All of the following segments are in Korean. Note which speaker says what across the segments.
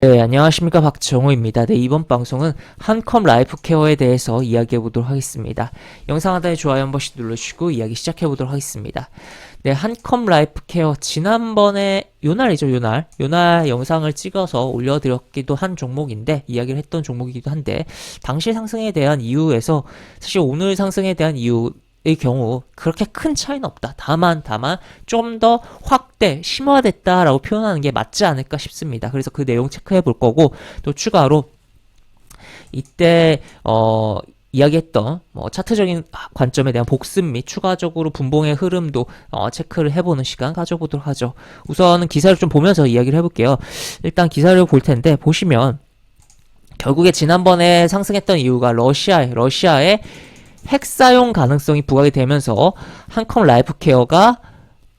Speaker 1: 네, 안녕하십니까. 박정호입니다. 네, 이번 방송은 한컴 라이프 케어에 대해서 이야기해 보도록 하겠습니다. 영상 하단에 좋아요 한 번씩 눌러주시고 이야기 시작해 보도록 하겠습니다. 네, 한컴 라이프 케어 지난번에 요날 영상을 찍어서 올려드렸기도 한 종목인데 이야기를 했던 종목이기도 한데 당시 상승에 대한 이유에서 사실 오늘 상승에 대한 이유 의 경우 그렇게 큰 차이는 없다. 다만 좀 더 확대, 심화됐다라고 표현하는 게 맞지 않을까 싶습니다. 그래서 그 내용 체크해 볼 거고 또 추가로 이때 이야기했던 차트적인 관점에 대한 복습 및 추가적으로 분봉의 흐름도 체크를 해보는 시간 가져보도록 하죠. 우선은 기사를 좀 보면서 이야기를 해볼게요. 일단 기사를 볼 텐데 보시면 결국에 지난번에 상승했던 이유가 러시아의 핵 사용 가능성이 부각이 되면서 한컴 라이프 케어가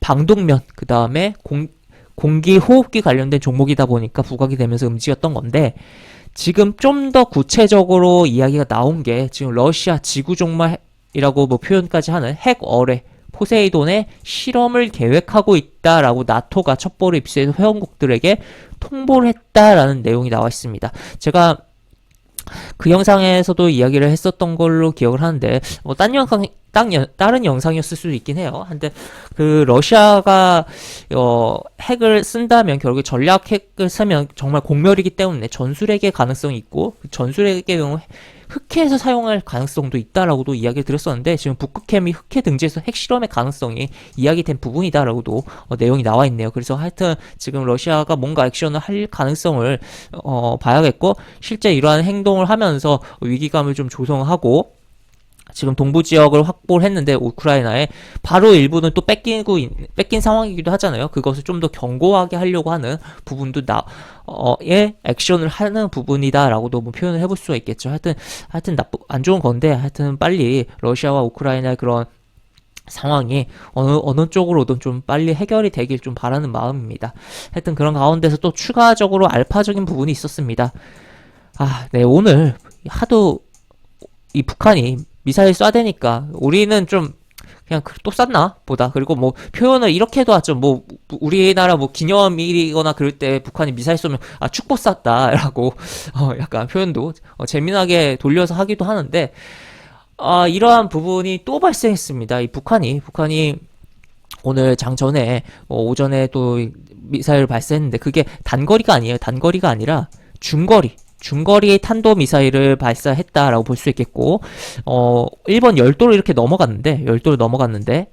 Speaker 1: 방독면, 그 다음에 공기 호흡기 관련된 종목이다 보니까 부각이 되면서 움직였던 건데, 지금 좀 더 구체적으로 이야기가 나온 게 지금 러시아 지구 종말이라고 뭐 표현까지 하는 핵 어뢰 포세이돈의 실험을 계획하고 있다라고 나토가 첩보를 입수해서 회원국들에게 통보를 했다라는 내용이 나와 있습니다. 제가 그 영상에서도 이야기를 했었던 걸로 기억을 하는데 다른 영상이었을 수도 있긴 해요. 근데 그 러시아가 핵을 쓴다면 결국에 전략 핵을 쓰면 정말 공멸이기 때문에 전술핵의 가능성이 있고 전술핵의 경우 흑해에서 사용할 가능성도 있다라고도 이야기를 드렸었는데 지금 북극해미 흑해 등지에서 핵실험의 가능성이 이야기된 부분이다라고도 내용이 나와 있네요. 그래서 하여튼 지금 러시아가 뭔가 액션을 할 가능성을 봐야겠고 실제 이러한 행동을 하면서 위기감을 좀 조성하고 지금 동부 지역을 확보를 했는데 우크라이나에 바로 일부는 또 뺏긴 상황이기도 하잖아요. 그것을 좀 더 견고하게 하려고 하는 부분도 액션을 하는 부분이다라고도 뭐 표현을 해볼 수가 있겠죠. 하여튼 안 좋은 건데 하여튼 빨리 러시아와 우크라이나의 그런 상황이 어느 쪽으로든 좀 빨리 해결이 되길 좀 바라는 마음입니다. 하여튼 그런 가운데서 또 추가적으로 알파적인 부분이 있었습니다. 네, 오늘 하도 이 북한이 미사일 쏴대니까 우리는 좀 그냥 또 쐈나 보다. 그리고 뭐 표현을 이렇게도 하죠. 뭐 우리나라 뭐 기념일이거나 그럴 때 북한이 미사일 쏘면 축복 쐈다라고 약간 표현도 재미나게 돌려서 하기도 하는데 이러한 부분이 또 발생했습니다. 이 북한이 오늘 장전에 오전에 또 미사일을 발사했는데 그게 단거리가 아니에요. 단거리가 아니라 중거리 탄도미사일을 발사했다라고 볼 수 있겠고, 일본 열도를 이렇게 열도를 넘어갔는데,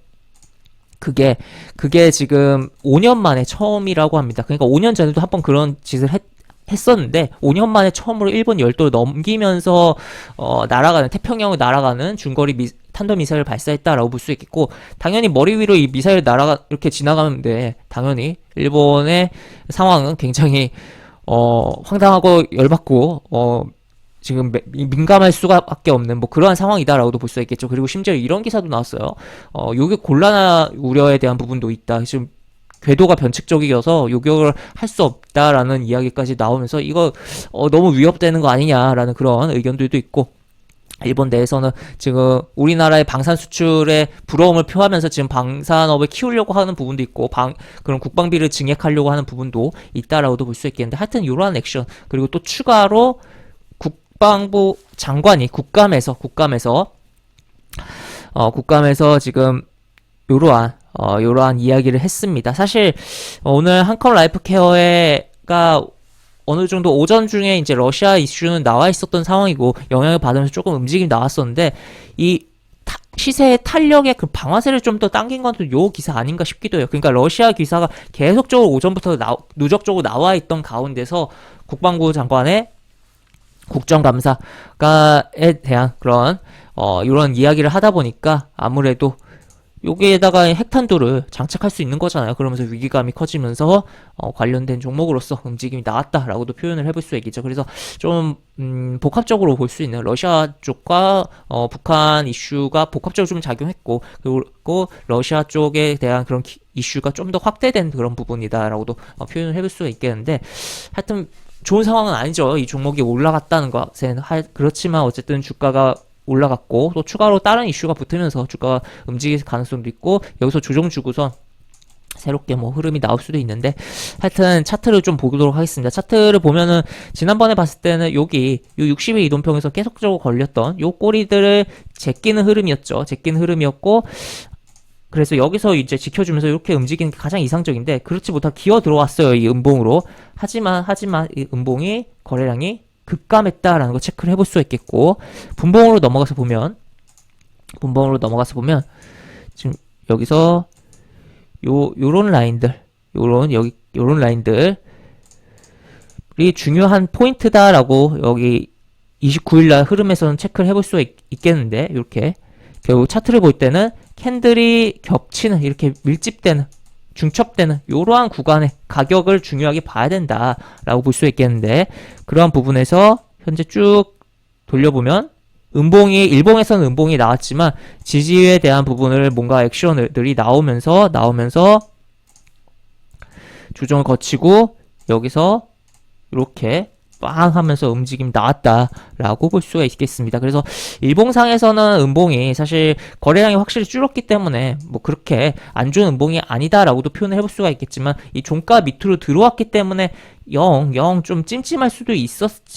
Speaker 1: 그게 지금 5년 만에 처음이라고 합니다. 그러니까 5년 전에도 한번 그런 짓을 했었는데, 5년 만에 처음으로 일본 열도를 넘기면서, 태평양을 날아가는 중거리 탄도미사일을 발사했다라고 볼 수 있겠고, 당연히 머리 위로 이 미사일 이렇게 지나가는데, 당연히 일본의 상황은 굉장히 황당하고 열받고 지금 민감할 수밖에 없는 뭐 그러한 상황이다라고도 볼 수 있겠죠. 그리고 심지어 이런 기사도 나왔어요. 요격 곤란 우려에 대한 부분도 있다. 지금 궤도가 변칙적이어서 요격을 할 수 없다라는 이야기까지 나오면서 이거 너무 위협되는 거 아니냐라는 그런 의견들도 있고 일본 내에서는 지금 우리나라의 방산 수출에 부러움을 표하면서 지금 방산업을 키우려고 하는 부분도 있고 그런 국방비를 증액하려고 하는 부분도 있다라고도 볼 수 있겠는데 하여튼 이러한 액션 그리고 또 추가로 국방부 장관이 국감에서 지금 요러한 이야기를 했습니다. 사실 오늘 한컴 라이프 케어가 어느 정도 오전 중에 이제 러시아 이슈는 나와 있었던 상황이고 영향을 받으면서 조금 움직임이 나왔었는데 이 시세의 탄력의 그 방아쇠를 좀 더 당긴 건 또 요 기사 아닌가 싶기도 해요. 그러니까 러시아 기사가 계속적으로 오전부터 누적적으로 나와 있던 가운데서 국방부 장관의 국정감사에 대한 그런 이런 이야기를 하다 보니까 아무래도 여기에다가 핵탄두를 장착할 수 있는 거잖아요. 그러면서 위기감이 커지면서 관련된 종목으로서 움직임이 나왔다라고도 표현을 해볼 수 있겠죠. 그래서 좀 복합적으로 볼 수 있는 러시아 쪽과 북한 이슈가 복합적으로 좀 작용했고 그리고 러시아 쪽에 대한 그런 이슈가 좀 더 확대된 그런 부분이다라고도 표현을 해볼 수가 있겠는데 하여튼 좋은 상황은 아니죠. 이 종목이 올라갔다는 것은 그렇지만 어쨌든 주가가 올라갔고 또 추가로 다른 이슈가 붙으면서 주가가 움직일 가능성도 있고 여기서 조정 주고선 새롭게 뭐 흐름이 나올 수도 있는데, 하여튼 차트를 좀 보도록 하겠습니다. 차트를 보면은 지난번에 봤을 때는 여기 요 60일 이동평에서 계속적으로 걸렸던 요 꼬리들을 제끼는 흐름이었죠. 제끼는 흐름이었고, 그래서 여기서 이제 지켜주면서 이렇게 움직이는 게 가장 이상적인데, 그렇지 못하고 기어 들어왔어요, 이 음봉으로. 하지만 이 음봉이 거래량이 급감했다라는 거 체크를 해볼 수가 있겠고, 분봉으로 넘어가서 보면 지금 여기서 요런 라인들, 요런 라인들이 중요한 포인트다라고 여기 29일날 흐름에서는 체크를 해볼 수가 있겠는데, 이렇게 결국 차트를 볼 때는 캔들이 겹치는, 이렇게 밀집되는, 중첩되는 이러한 구간의 가격을 중요하게 봐야 된다라고 볼 수 있겠는데, 그러한 부분에서 현재 쭉 돌려보면 일봉에서는 음봉이 나왔지만 지지에 대한 부분을 뭔가 액션들이 나오면서 조정을 거치고 여기서 이렇게 빵 하면서 움직임이 나왔다라고 볼 수가 있겠습니다. 그래서 일봉상에서는 음봉이 사실 거래량이 확실히 줄었기 때문에 뭐 그렇게 안 좋은 음봉이 아니다라고도 표현을 해볼 수가 있겠지만, 이 종가 밑으로 들어왔기 때문에 영 좀 찜찜할 수도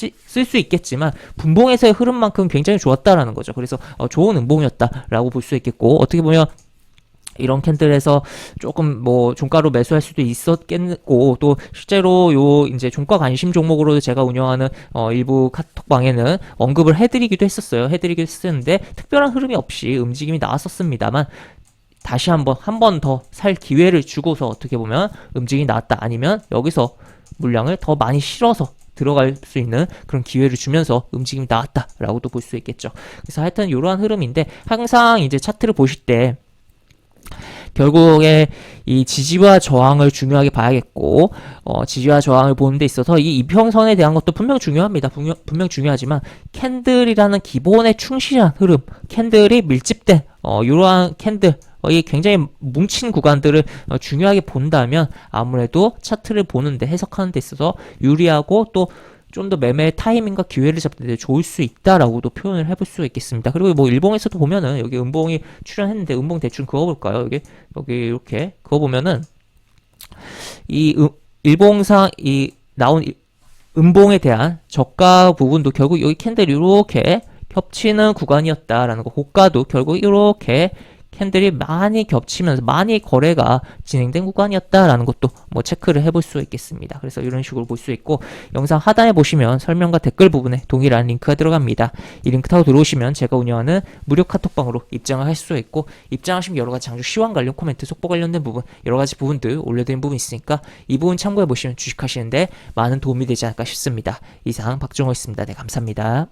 Speaker 1: 쓸 수 있겠지만 분봉에서의 흐름만큼 굉장히 좋았다라는 거죠. 그래서 좋은 음봉이었다라고 볼 수 있겠고, 어떻게 보면 이런 캔들에서 조금 뭐 종가로 매수할 수도 있었겠고, 또 실제로 요 이제 종가 관심 종목으로 제가 운영하는 일부 카톡방에는 언급을 해드리기도 했었는데 특별한 흐름이 없이 움직임이 나왔었습니다만, 다시 한 번 더 살 기회를 주고서 어떻게 보면 움직임이 나왔다, 아니면 여기서 물량을 더 많이 실어서 들어갈 수 있는 그런 기회를 주면서 움직임이 나왔다라고도 볼 수 있겠죠. 그래서 하여튼 이러한 흐름인데, 항상 이제 차트를 보실 때 결국에 이 지지와 저항을 중요하게 봐야겠고, 지지와 저항을 보는 데 있어서 이 이평선에 대한 것도 분명 중요합니다. 분명 중요하지만 캔들이라는 기본에 충실한 흐름, 캔들이 밀집된 이러한 캔들, 이 굉장히 뭉친 구간들을 중요하게 본다면 아무래도 차트를 보는데, 해석하는 데 있어서 유리하고 또 좀 더 매매의 타이밍과 기회를 잡는 데 좋을 수 있다라고도 표현을 해볼 수 있겠습니다. 그리고 뭐 일봉에서도 보면은 여기 음봉이 출현했는데, 음봉 대충 그어볼까요? 여기 이렇게 그어보면은 일봉상 나온 음봉에 대한 저가 부분도 결국 여기 캔들이 이렇게 겹치는 구간이었다라는 거, 고가도 결국 이렇게 캔들이 많이 겹치면서 많이 거래가 진행된 구간이었다라는 것도 뭐 체크를 해볼 수 있겠습니다. 그래서 이런 식으로 볼 수 있고, 영상 하단에 보시면 설명과 댓글 부분에 동일한 링크가 들어갑니다. 이 링크 타고 들어오시면 제가 운영하는 무료 카톡방으로 입장을 할 수 있고, 입장하시면 여러가지 장주 시황 관련 코멘트, 속보 관련된 부분, 여러가지 부분들 올려드린 부분 있으니까 이 부분 참고해 보시면 주식하시는데 많은 도움이 되지 않을까 싶습니다. 이상 박종호였습니다. 네, 감사합니다.